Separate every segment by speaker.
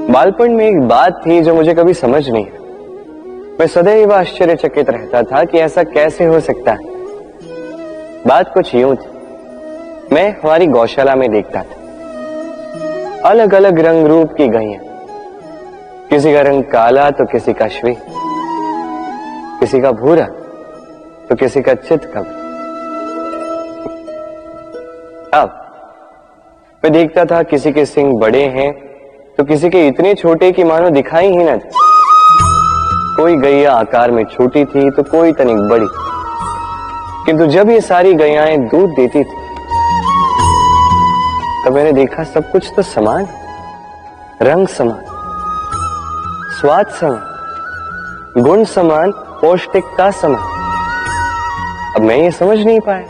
Speaker 1: बालपन में एक बात थी जो मुझे कभी समझ नहीं आई। मैं सदैव आश्चर्यचकित रहता था कि ऐसा कैसे हो सकता है। बात कुछ यूं थी, मैं हमारी गौशाला में देखता था अलग अलग रंग रूप की गैया, किसी का रंग काला तो किसी का श्वेत, किसी का भूरा तो किसी का चितकबरी। अब मैं देखता था किसी के सींग बड़े हैं तो किसी के इतने छोटे कि मानो दिखाई ही न दे। कोई गैया आकार में छोटी थी तो कोई तनिक बड़ी, किंतु जब ये सारी गैयाएं दूध देती थी तब मैंने देखा सब कुछ तो समान, रंग समान, स्वाद समान, गुण समान, पौष्टिकता समान। अब मैं ये समझ नहीं पाया,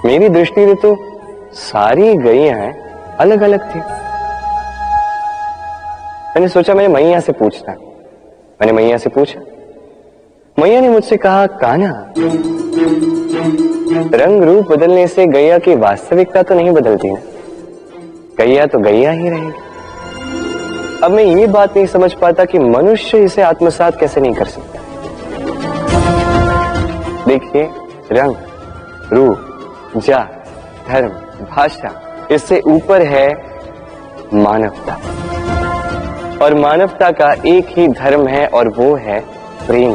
Speaker 1: मेरी दृष्टि में तो सारी गैयाएं अलग अलग थी। मैंने सोचा मैंने मैया से पूछता। मैंने मैया से पूछा, मैया ने मुझसे कहा, कान्हा, रंग रूप बदलने से गैया की वास्तविकता तो नहीं बदलती ना, गैया तो गैया ही रहेगी। अब मैं ये बात नहीं समझ पाता कि मनुष्य इसे आत्मसात कैसे नहीं कर सकता। देखिए, रंग, रूप, जात, धर्म, भाषा, इससे ऊपर है मानवता, और मानवता का एक ही धर्म है और वो है प्रेम।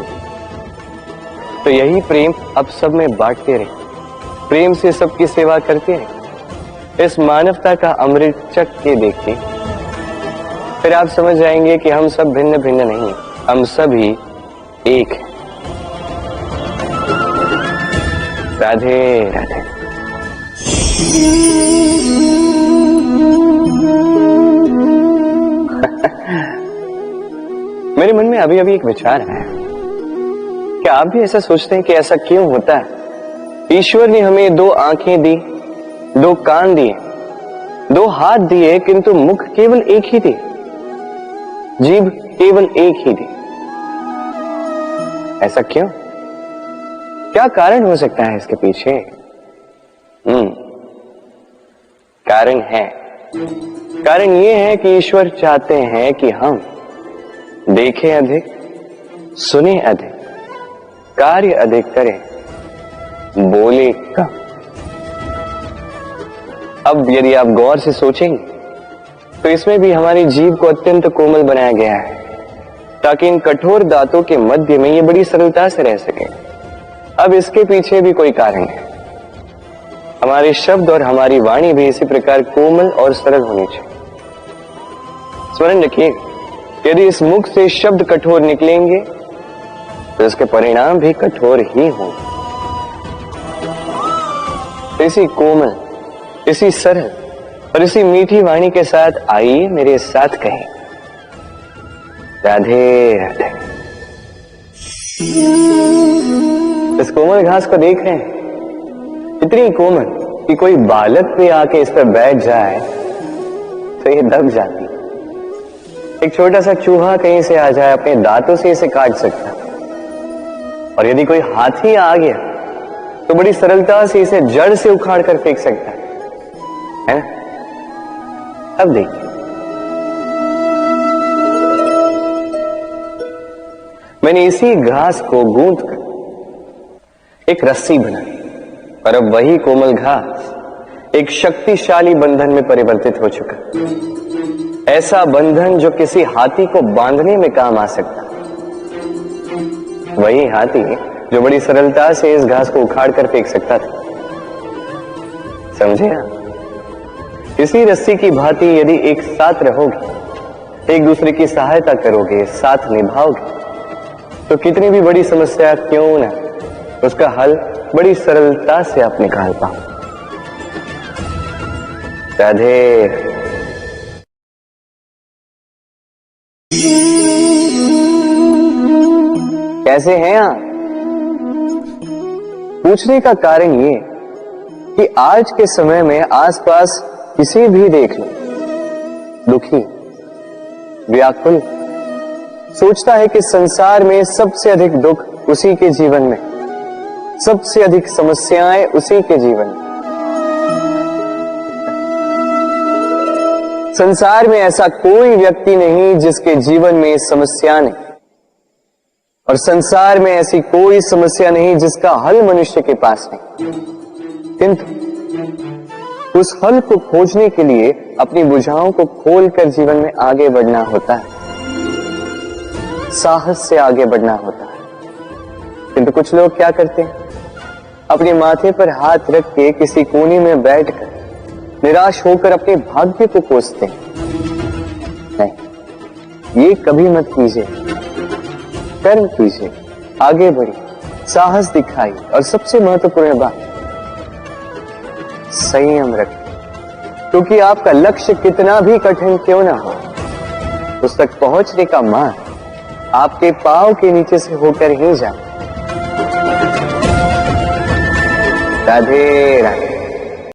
Speaker 1: तो यही प्रेम अब सब में बांटते रहे, प्रेम से सबकी सेवा करते रहे। इस मानवता का अमृत चख के देखिए, फिर आप समझ जाएंगे कि हम सब भिन्न भिन्न नहीं हैं, हम सभी एक हैं। राधे राधे। मेरे मन में अभी अभी एक विचार आया, क्या आप भी ऐसा सोचते हैं कि ऐसा क्यों होता है? ईश्वर ने हमें दो आंखें दी, दो कान दिए, दो हाथ दिए, किंतु मुख केवल एक ही दिए, जीभ केवल एक ही दी। ऐसा क्यों? क्या कारण हो सकता है इसके पीछे? कारण ये है कि ईश्वर चाहते हैं कि हम देखें अधिक, सुने अधिक, कार्य अधिक करें, बोले कम। अब यदि आप गौर से सोचेंगे तो इसमें भी हमारी जीभ को अत्यंत कोमल बनाया गया है ताकि इन कठोर दांतों के मध्य में ये बड़ी सरलता से रह सके। अब इसके पीछे भी कोई कारण है। हमारे शब्द और हमारी वाणी भी इसी प्रकार कोमल और सरल होनी चाहिए। स्मरण रखिए, यदि इस मुख से शब्द कठोर निकलेंगे तो इसके परिणाम भी कठोर ही होंगे। इसी कोमल, इसी सरल और इसी मीठी वाणी के साथ आइए मेरे साथ कहें, राधे राधे। इस कोमल घास को देख रहे हैं, इतनी कोमल कि कोई बालक भी आके इस पर बैठ जाए तो ये दब जाती। एक छोटा सा चूहा कहीं से आ जाए, अपने दांतों से इसे काट सकता, और यदि कोई हाथी आ गया तो बड़ी सरलता से इसे जड़ से उखाड़ कर फेंक सकता है ना? अब देखिए, मैंने इसी घास को गूंथ कर एक रस्सी बनाई, और अब वही कोमल घास एक शक्तिशाली बंधन में परिवर्तित हो चुका। ऐसा बंधन जो किसी हाथी को बांधने में काम आ सकता। वही हाथी जो बड़ी सरलता से इस घास को उखाड़ कर फेंक सकता था। समझे आप? इसी रस्सी की भांति यदि एक साथ रहोगे, एक दूसरे की सहायता करोगे, साथ निभाओगे, तो कितनी भी बड़ी समस्या क्यों ना, उसका हल बड़ी सरलता से आप निकाल पाओ। राधे। कैसे हैं आप? पूछने का कारण ये कि आज के समय में आसपास किसी भी देख लो, दुखी, व्याकुल, सोचता है कि संसार में सबसे अधिक दुख उसी के जीवन में, सबसे अधिक समस्याएं उसी के जीवन में। संसार में ऐसा कोई व्यक्ति नहीं जिसके जीवन में समस्या नहीं, और संसार में ऐसी कोई समस्या नहीं जिसका हल मनुष्य के पास नहीं। किंतु उस हल को खोजने के लिए अपनी बुझाओं को खोलकर जीवन में आगे बढ़ना होता है, साहस से आगे बढ़ना होता है। किंतु कुछ लोग क्या करते हैं, अपने माथे पर हाथ रख के किसी कोने में बैठकर निराश होकर अपने भाग्य को कोसते हैं। नहीं, ये कभी मत कीजिए। कर्म कीजिए, आगे बढ़िए, साहस दिखाइए, और सबसे महत्वपूर्ण बात, संयम रखें। क्योंकक्योंकि आपका लक्ष्य कितना भी कठिन क्यों ना हो, उस तक पहुंचने का मार्ग आपके पांव के नीचे से होकर ही जाए। राधे राधे।